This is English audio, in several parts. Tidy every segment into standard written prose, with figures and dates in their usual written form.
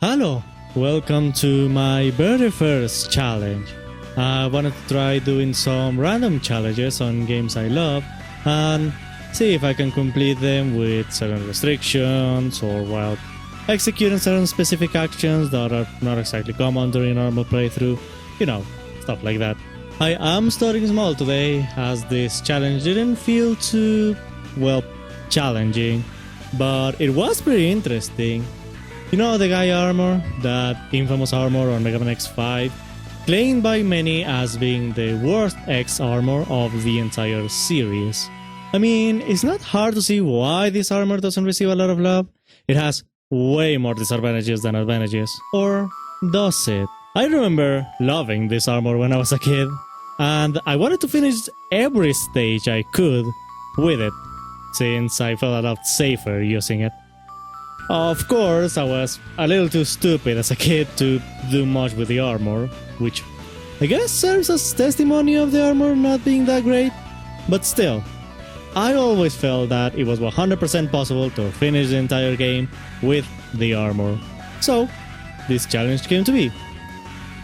Hello, welcome to my very first challenge. I wanted to try doing some random challenges on games I love and see if I can complete them with certain restrictions or while executing certain specific actions that are not exactly common during a normal playthrough, stuff like that. I am starting small today as this challenge didn't feel too, challenging, but it was pretty interesting. You know the Gaea armor, that infamous armor on Megaman X5, claimed by many as being the worst X armor of the entire series. I mean, it's not hard to see why this armor doesn't receive a lot of love. It has way more disadvantages than advantages. Or does it? I remember loving this armor when I was a kid, and I wanted to finish every stage I could with it, since I felt a lot safer using it. Of course, I was a little too stupid as a kid to do much with the armor, which I guess serves as testimony of the armor not being that great, but still, I always felt that it was 100% possible to finish the entire game with the armor. So, this challenge came to be.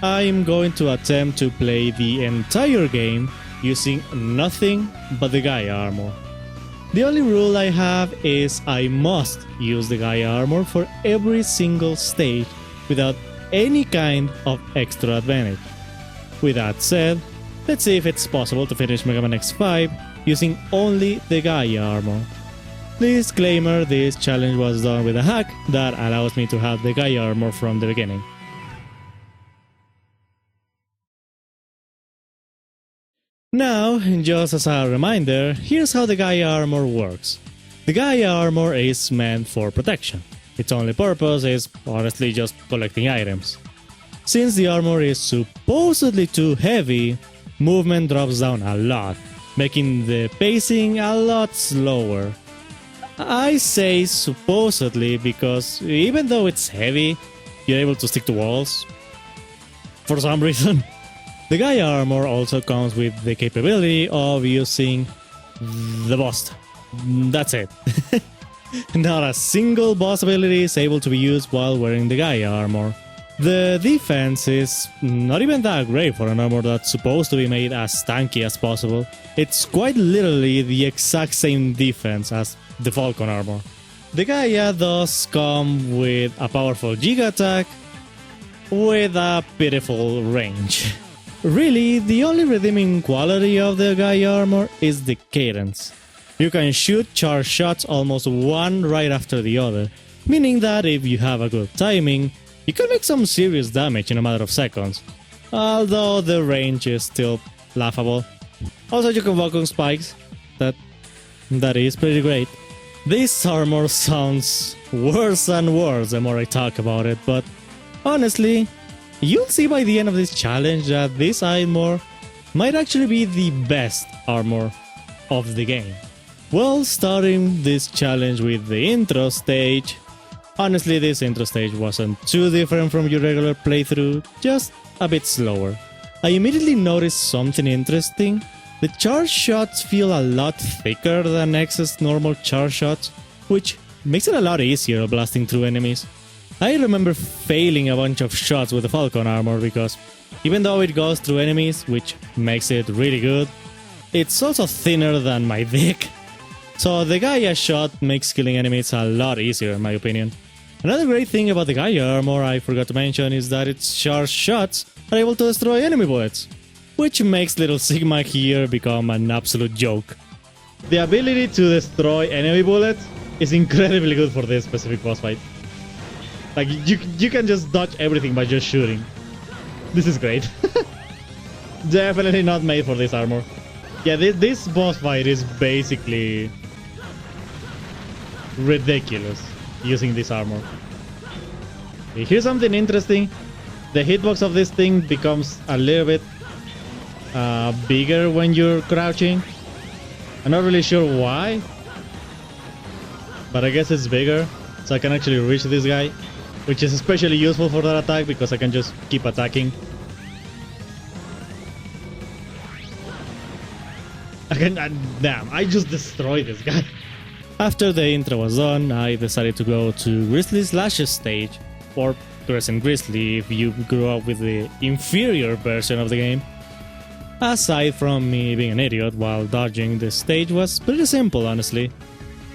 I'm going to attempt to play the entire game using nothing but the Gaea armor. The only rule I have is I must use the Gaea armor for every single stage without any kind of extra advantage. With that said, let's see if it's possible to finish Megaman X5 using only the Gaea armor. Disclaimer, this challenge was done with a hack that allows me to have the Gaea armor from the beginning. Now, just as a reminder, here's how the Gaea armor works. The Gaea armor is meant for protection. Its only purpose is honestly just collecting items. Since the armor is supposedly too heavy, movement drops down a lot, making the pacing a lot slower. I say supposedly because even though it's heavy, you're able to stick to walls. For some reason. The Gaea armor also comes with the capability of using the boss. That's it. Not a single boss ability is able to be used while wearing the Gaea armor. The defense is not even that great for an armor that's supposed to be made as tanky as possible. It's quite literally the exact same defense as the Falcon armor. The Gaea does come with a powerful Giga attack with a pitiful range. Really, the only redeeming quality of the Gaea armor is the cadence. You can shoot charge shots almost one right after the other, meaning that if you have a good timing, you can make some serious damage in a matter of seconds, although the range is still laughable. Also, you can walk on spikes. That is pretty great. This armor sounds worse and worse the more I talk about it, but honestly, you'll see by the end of this challenge that this armor might actually be the best armor of the game. Well, starting this challenge with the intro stage. Honestly, this intro stage wasn't too different from your regular playthrough, just a bit slower. I immediately noticed something interesting. The charge shots feel a lot thicker than X's normal charge shots, which makes it a lot easier blasting through enemies. I remember failing a bunch of shots with the Falcon armor because even though it goes through enemies, which makes it really good, it's also thinner than my dick. So the Gaea shot makes killing enemies a lot easier in my opinion. Another great thing about the Gaea armor I forgot to mention is that its charge shots are able to destroy enemy bullets, which makes little Sigma here become an absolute joke. The ability to destroy enemy bullets is incredibly good for this specific boss fight. Like, you can just dodge everything by just shooting. This is great. Definitely not made for this armor. Yeah, this boss fight is basically ridiculous using this armor. Here's something interesting. The hitbox of this thing becomes a little bit bigger when you're crouching. I'm not really sure why, but I guess it's bigger, so I can actually reach this guy, which is especially useful for that attack because I can just keep attacking. Damn, I just destroyed this guy. After the intro was done, I decided to go to Grizzly Slash's stage, or Crescent Grizzly if you grew up with the inferior version of the game. Aside from me being an idiot while dodging, the stage was pretty simple, honestly.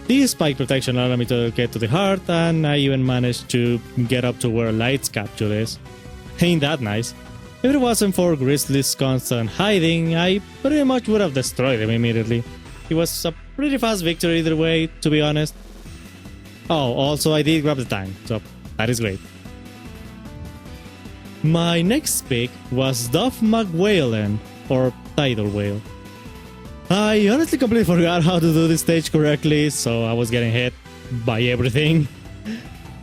The spike protection allowed me to get to the heart, and I even managed to get up to where Light's capsule is. Ain't that nice? If it wasn't for Grizzly's constant hiding, I pretty much would have destroyed him immediately. It was a pretty fast victory either way, to be honest. Oh, also I did grab the tank, so that is great. My next pick was Duff McWhalen, or Tidal Whale. I honestly completely forgot how to do this stage correctly, so I was getting hit by everything.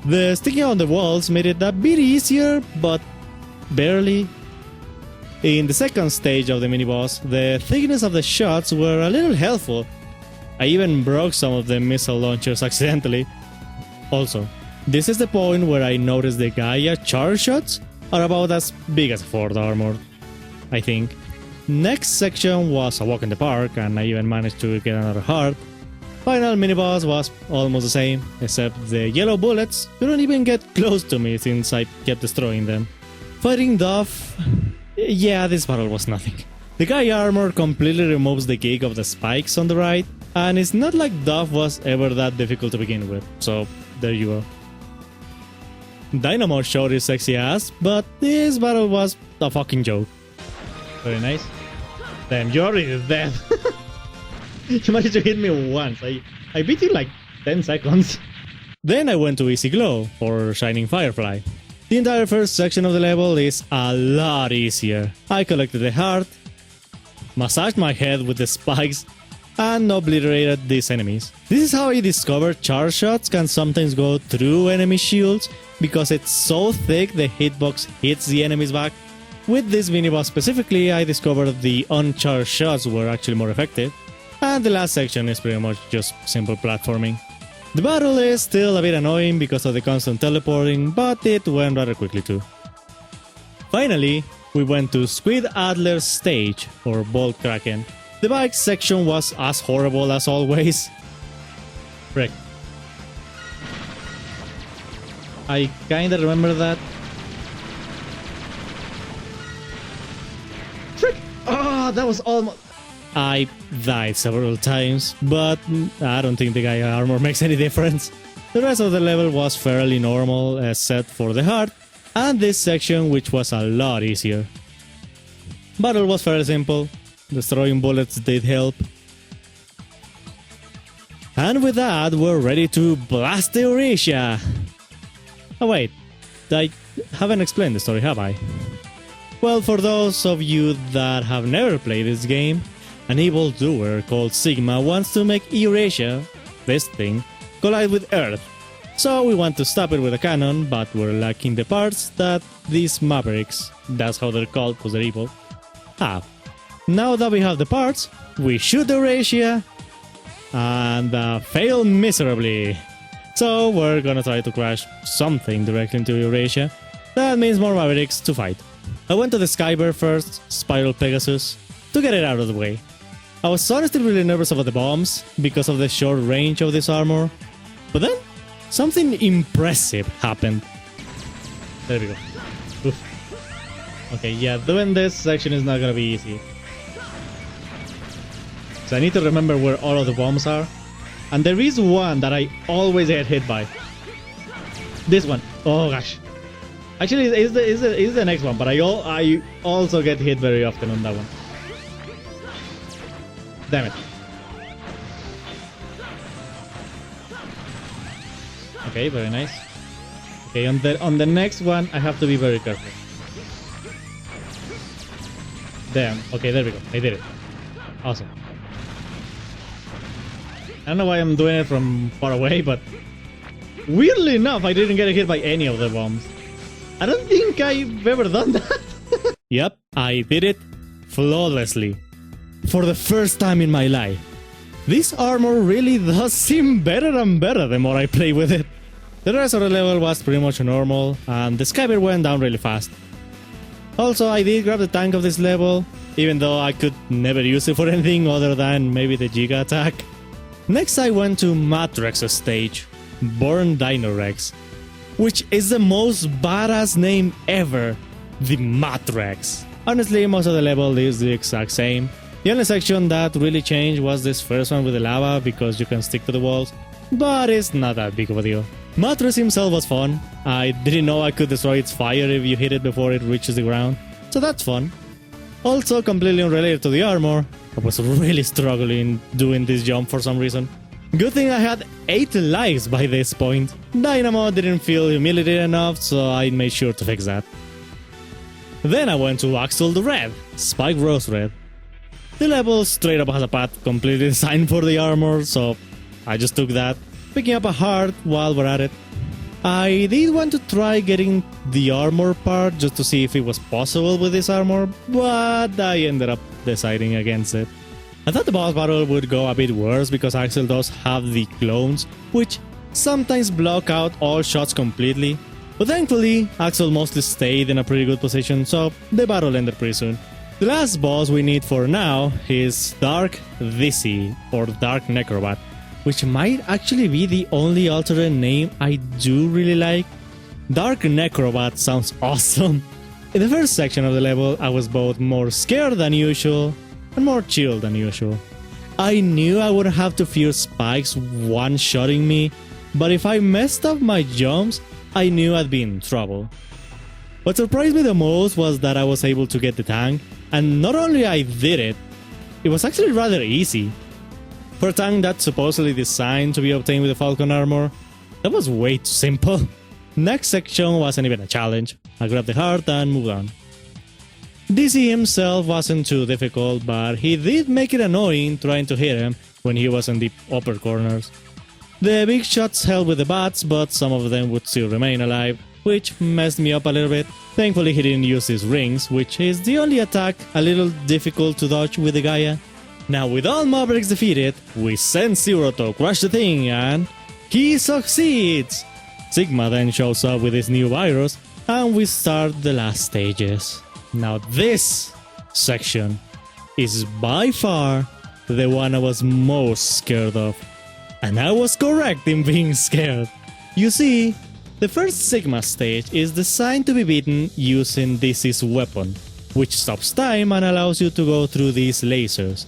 The sticking on the walls made it a bit easier, but barely. In the second stage of the mini-boss, the thickness of the shots were a little helpful. I even broke some of the missile launchers accidentally. Also, this is the point where I noticed the Gaea charge shots are about as big as a Ford armor, I think. Next section was a walk in the park, and I even managed to get another heart. Final mini-boss was almost the same, except the yellow bullets couldn't even get close to me since I kept destroying them. Fighting Duff... yeah, this battle was nothing. The Gaea armor completely removes the kick of the spikes on the right, and it's not like Duff was ever that difficult to begin with, so there you go. Dynamo showed his sexy ass, but this battle was a fucking joke. Very nice. Damn, you're already dead. You managed to hit me once. I beat you in like 10 seconds. Then I went to Easy Glow, or Shining Firefly. The entire first section of the level is a lot easier. I collected the heart, massaged my head with the spikes, and obliterated these enemies. This is how I discovered charge shots can sometimes go through enemy shields because it's so thick the hitbox hits the enemy's back. With this mini-boss specifically, I discovered the uncharged shots were actually more effective, and the last section is pretty much just simple platforming. The battle is still a bit annoying because of the constant teleporting, but it went rather quickly too. Finally, we went to Squid Adler's stage, or Bolt Kraken. The bike section was as horrible as always. Frick. I kinda remember that. Frick! Oh, that was almost... I died several times, but I don't think the Gaea armor makes any difference. The rest of the level was fairly normal, except for the heart, and this section, which was a lot easier. Battle was fairly simple. Destroying bullets did help. And with that, we're ready to blast the Eurasia! Oh wait, I haven't explained the story, have I? Well, for those of you that have never played this game, an evil doer called Sigma wants to make Eurasia, this thing, collide with Earth. So we want to stop it with a cannon, but we're lacking the parts that these Mavericks, that's how they're called because they're evil, have. Now that we have the parts, we shoot Eurasia and fail miserably. So we're gonna try to crash something directly into Eurasia. That means more Mavericks to fight. I went to the Skybear first, Spiral Pegasus, to get it out of the way. I was honestly really nervous about the bombs because of the short range of this armor, but then something impressive happened. There we go. Oof. Okay, yeah, doing this section is not gonna be easy. So I need to remember where all of the bombs are. And there is one that I always get hit by. This one. Oh gosh. Actually, it's the next one, but I also get hit very often on that one. Damn it. Okay, very nice. Okay, on the next one, I have to be very careful. Damn. Okay, there we go. I did it. Awesome. I don't know why I'm doing it from far away, but weirdly enough, I didn't get hit by any of the bombs. I don't think I've ever done that. Yep, I did it flawlessly. For the first time in my life. This armor really does seem better and better the more I play with it. The rest of the level was pretty much normal, and the Skybear went down really fast. Also, I did grab the tank of this level, even though I could never use it for anything other than maybe the Giga attack. Next I went to Matrex's stage, Born Dino Rex. which is the most badass name ever, the Matrix. Honestly, most of the level is the exact same. The only section that really changed was this first one with the lava because you can stick to the walls, but it's not that big of a deal. Matrix himself was fun. I didn't know I could destroy its fire if you hit it before it reaches the ground, so that's fun. Also, completely unrelated to the armor, I was really struggling doing this jump for some reason. Good thing I had 8 lives by this point. Dynamo didn't feel humiliated enough, so I made sure to fix that. Then I went to Axel the Red, Spike Rose Red. The level straight up has a path completely designed for the armor, so I just took that, picking up a heart while we're at it. I did want to try getting the armor part just to see if it was possible with this armor, but I ended up deciding against it. I thought the boss battle would go a bit worse because Axel does have the clones, which sometimes block out all shots completely, but thankfully Axel mostly stayed in a pretty good position, so the battle ended pretty soon. The last boss we need for now is Dark Dizzy, or Dark Necrobat, which might actually be the only alternate name I do really like. Dark Necrobat sounds awesome. In the first section of the level, I was both more scared than usual and more chill than usual. I knew I would have to fear spikes one-shotting me, but if I messed up my jumps, I knew I'd be in trouble. What surprised me the most was that I was able to get the tank, and not only I did it, it was actually rather easy. For a tank that's supposedly designed to be obtained with the Falcon armor, that was way too simple. Next section wasn't even a challenge. I grabbed the heart and moved on. Dizzy himself wasn't too difficult, but he did make it annoying trying to hit him when he was in the upper corners. The big shots held with the bats, but some of them would still remain alive, which messed me up a little bit. Thankfully he didn't use his rings, which is the only attack a little difficult to dodge with the Gaea. Now with all Mavericks defeated, we send Zero to crush the thing and he succeeds! Sigma then shows up with his new virus and we start the last stages. Now this section is by far the one I was most scared of. And I was correct in being scared. You see, the first Sigma stage is designed to be beaten using Dizzy's weapon, which stops time and allows you to go through these lasers.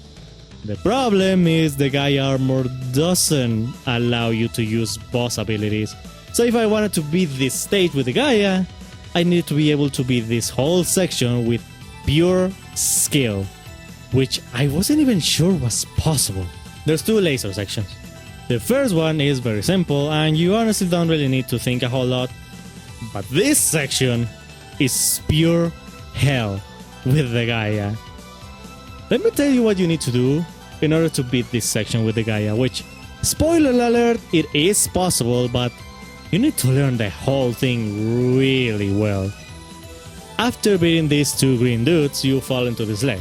The problem is the Gaea armor doesn't allow you to use boss abilities, so if I wanted to beat this stage with the Gaea, I needed to be able to beat this whole section with pure skill, which I wasn't even sure was possible. There's 2 laser sections. The first one is very simple and you honestly don't really need to think a whole lot, but this section is pure hell with the Gaea. Let me tell you what you need to do in order to beat this section with the Gaea, which, spoiler alert, it is possible, but you need to learn the whole thing really well. After beating these 2 green dudes, you fall into this ledge.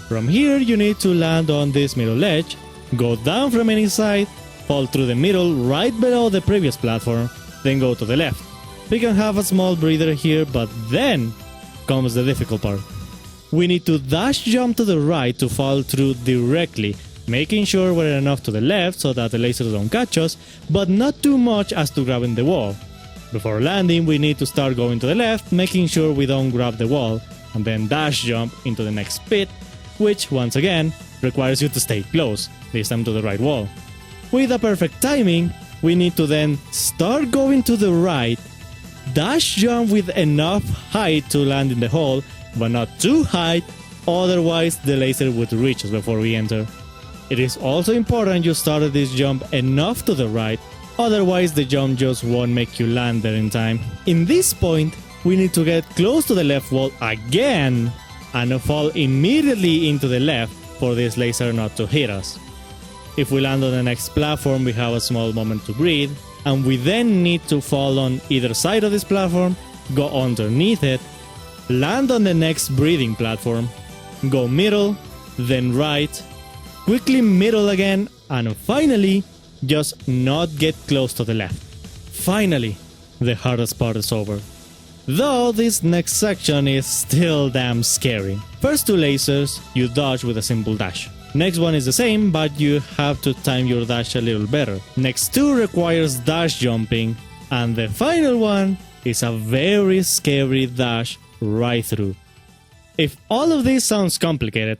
From here you need to land on this middle ledge, go down from any side, fall through the middle right below the previous platform, then go to the left. We can have a small breather here, but then comes the difficult part. We need to dash jump to the right to fall through directly, making sure we're enough to the left so that the lasers don't catch us, but not too much as to grab in the wall. Before landing, we need to start going to the left, making sure we don't grab the wall, and then dash jump into the next pit, which once again requires you to stay close, this time to the right wall. With a perfect timing, we need to then start going to the right, dash jump with enough height to land in the hole, but not too high, otherwise the laser would reach us before we enter. It is also important you started this jump enough to the right, otherwise the jump just won't make you land there in time. In this point, we need to get close to the left wall again and fall immediately into the left for this laser not to hit us. If we land on the next platform, we have a small moment to breathe, and we then need to fall on either side of this platform, go underneath it, land on the next breathing platform, go middle, then right, quickly middle again, and finally, just not get close to the left. Finally, the hardest part is over. Though this next section is still damn scary. First 2 lasers, you dodge with a simple dash. Next one is the same, but you have to time your dash a little better. Next 2 requires dash jumping, And the final one is a very scary dash right through. If all of this sounds complicated,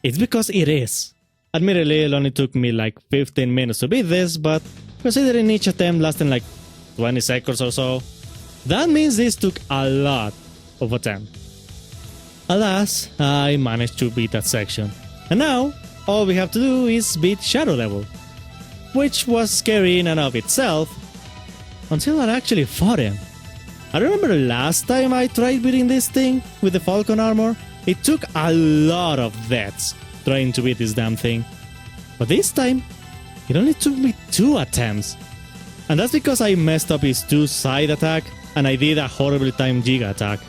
it's because it is. Admittedly, it only took me like 15 minutes to beat this, but considering each attempt lasting like 20 seconds or so, that means this took a lot of attempt. Alas, I managed to beat that section. And now, all we have to do is beat Shadow level, which was scary in and of itself, until I actually fought him. I remember the last time I tried beating this thing with the Falcon armor, it took a lot of deaths trying to beat this damn thing. But this time, it only took me 2 attempts. And that's because I messed up his 2 side attack and I did a horribly timed Giga attack.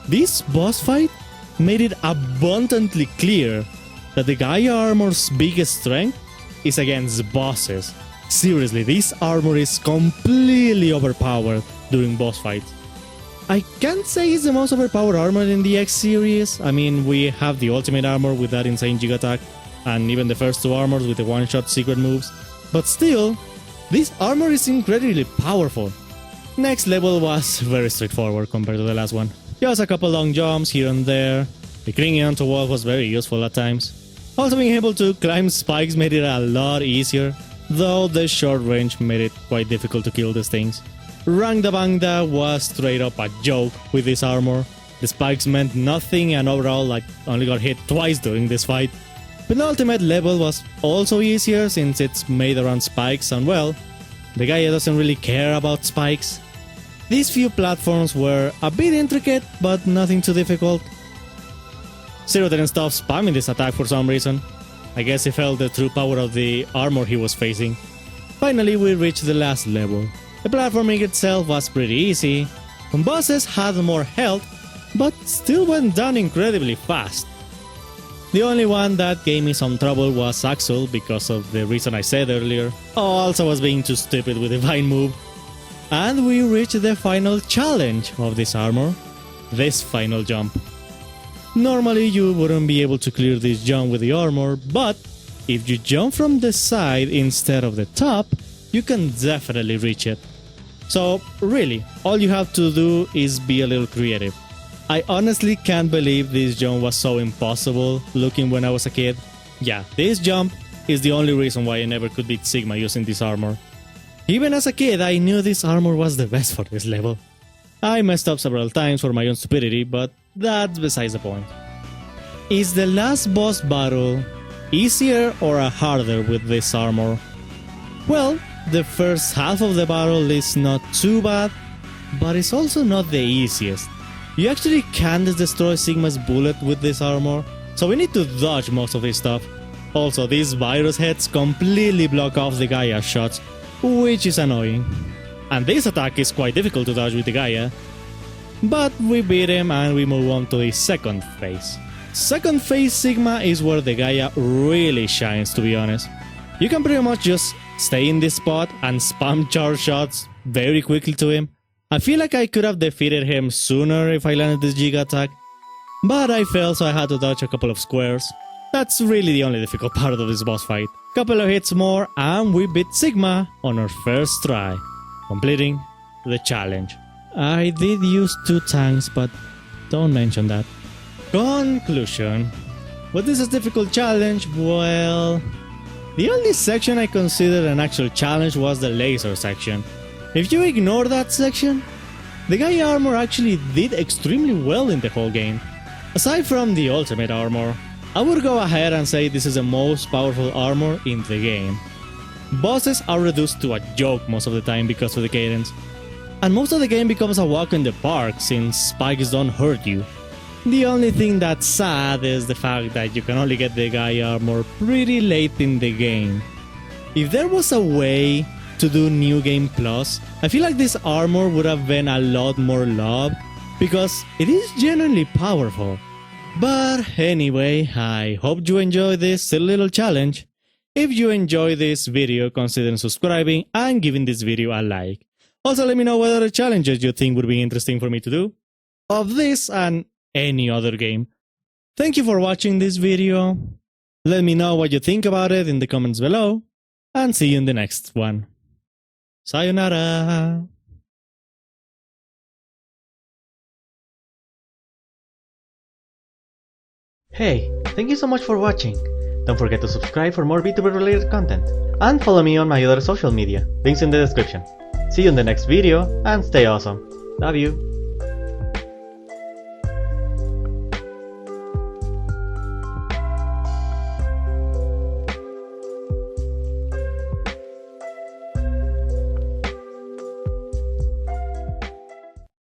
This boss fight made it abundantly clear that the Gaea armor's biggest strength is against bosses. Seriously, this armor is completely overpowered during boss fights. I can't say it's the most overpowered armor in the X series. I mean, we have the ultimate armor with that insane Giga attack, and even the first 2 armors with the one-shot secret moves. But still, this armor is incredibly powerful. Next level was very straightforward compared to the last one. Just a couple long jumps here and there. The clinging onto walls was very useful at times. Also being able to climb spikes made it a lot easier, though the short range made it quite difficult to kill these things. Rangda Bangda was straight up a joke with this armor. The spikes meant nothing and overall I only got hit twice during this fight. Penultimate level was also easier since it's made around spikes and well, the guy doesn't really care about spikes. These few platforms were a bit intricate but nothing too difficult. Zero didn't stop spamming this attack for some reason. I guess he felt the true power of the armor he was facing. Finally, we reached the last level. The platforming itself was pretty easy. Some bosses had more health, but still went down incredibly fast. The only one that gave me some trouble was Axel because of the reason I said earlier. Also was being too stupid with the Vine move. And we reached the final challenge of this armor, this final jump. Normally you wouldn't be able to clear this jump with the armor, but if you jump from the side instead of the top, you can definitely reach it. So really, all you have to do is be a little creative. I honestly can't believe this jump was so impossible looking when I was a kid. Yeah, this jump is the only reason why I never could beat Sigma using this armor. Even as a kid, I knew this armor was the best for this level. I messed up several times for my own stupidity, but that's besides the point. Is the last boss battle easier or harder with this armor? Well, the first half of the battle is not too bad, but it's also not the easiest. You actually can't destroy Sigma's bullet with this armor, so we need to dodge most of this stuff. Also, these virus heads completely block off the Gaea shots, which is annoying. And this attack is quite difficult to dodge with the Gaea. But we beat him and we move on to the second phase. Second phase Sigma is where the Gaea really shines, to be honest. You can pretty much just stay in this spot and spam charge shots very quickly to him. I feel like I could have defeated him sooner if I landed this Giga attack, but I failed, so I had to dodge a couple of squares. That's really the only difficult part of this boss fight. Couple of hits more and we beat Sigma on our first try, completing the challenge. I did use 2 tanks, but don't mention that. Conclusion. Was this a difficult challenge? Well, the only section I considered an actual challenge was the laser section. If you ignore that section, the Gaea armor actually did extremely well in the whole game. Aside from the ultimate armor, I would go ahead and say this is the most powerful armor in the game. Bosses are reduced to a joke most of the time because of the cadence, and most of the game becomes a walk in the park since spikes don't hurt you. The only thing that's sad is the fact that you can only get the Gaea armor pretty late in the game. If there was a way to do New Game Plus, I feel like this armor would have been a lot more loved because it is genuinely powerful. But anyway, I hope you enjoyed this silly little challenge. If you enjoyed this video, consider subscribing and giving this video a like. Also, let me know what other challenges you think would be interesting for me to do of this and any other game. Thank you for watching this video. Let me know what you think about it in the comments below, and see you in the next one. Sayonara! Hey, thank you so much for watching. Don't forget to subscribe for more Vtuber related content. And follow me on my other social media, links in the description. See you in the next video, and stay awesome. Love you!